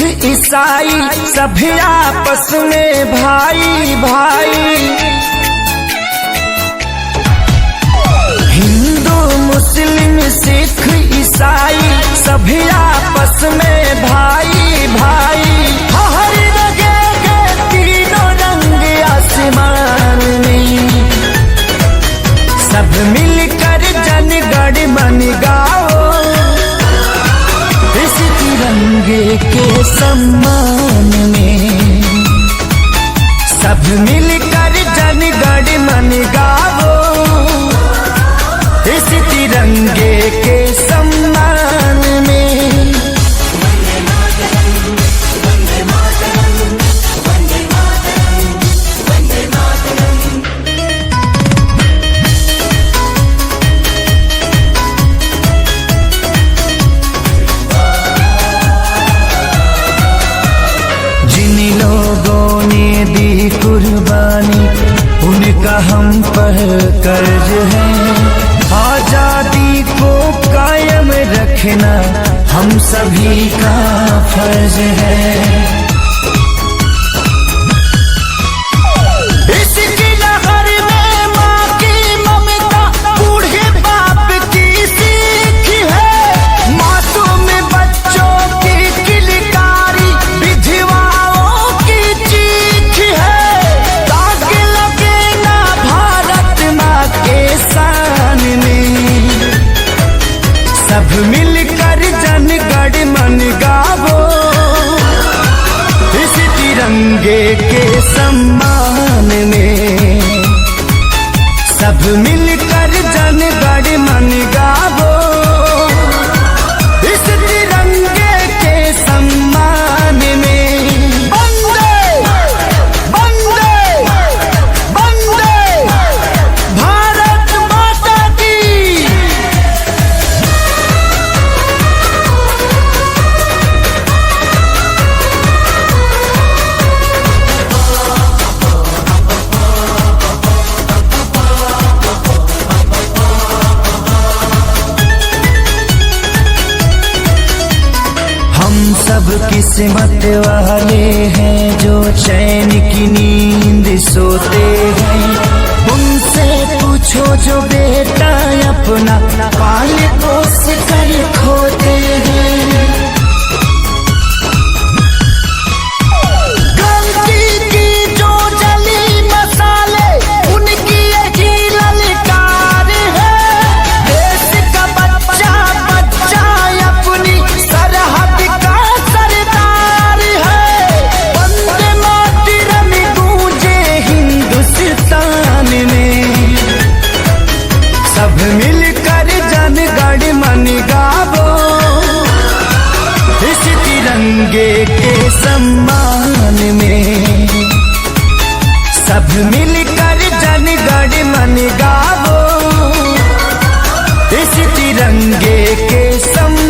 ईसाई सभी आपस में भाई भाई। हिंदू मुस्लिम सिख ईसाई सभी आपस में भाई भाई। हर जगह के तीनों रंग आसमान में, सब मिलकर जनगण मन गाओ, इस तिरंगे के सम्मान में। सब मिलकर जनगण मन गाओ, इस तिरंगे के सम्मान में। जिन लोगों ने दी कुर्बानी उनका हम पर कर्ज है। आजादी को कायम रखना हम सभी का फर्ज है। इसकी लहर में माँ की ममता, बूढ़े बाप की सीख है। मासूम बच्चों की किलकारी, विधवाओं की चीख है। दाग लगे ना भारत माँ के शान में, सब मिलकर जनगण मन गावो, इस तिरंगे के सम्मान में। सब मिलकर जनगण मन गावो, इस तिरंगे के सम्मान में। वंदे वंदे वंदे भारत माता की। हम सब किस्मत वाले हैं जो चैन की नींद सोते हैं। उनसे पूछो जो बेटा अपना पाल पोस कर खोते हैं। गलती की जो जली मसाले, उनकी यही ललकार है। देश का बच्चा बच्चा अपनी सरहद का सरदार है। वंदे मातरम गूंजे हिंदुस्तान में, सब मिलकर जनगण मन गावो, इस तिरंगे के सम्मान में। सब मिलकर जनगण मन गावो, इस तिरंगे के सम्मान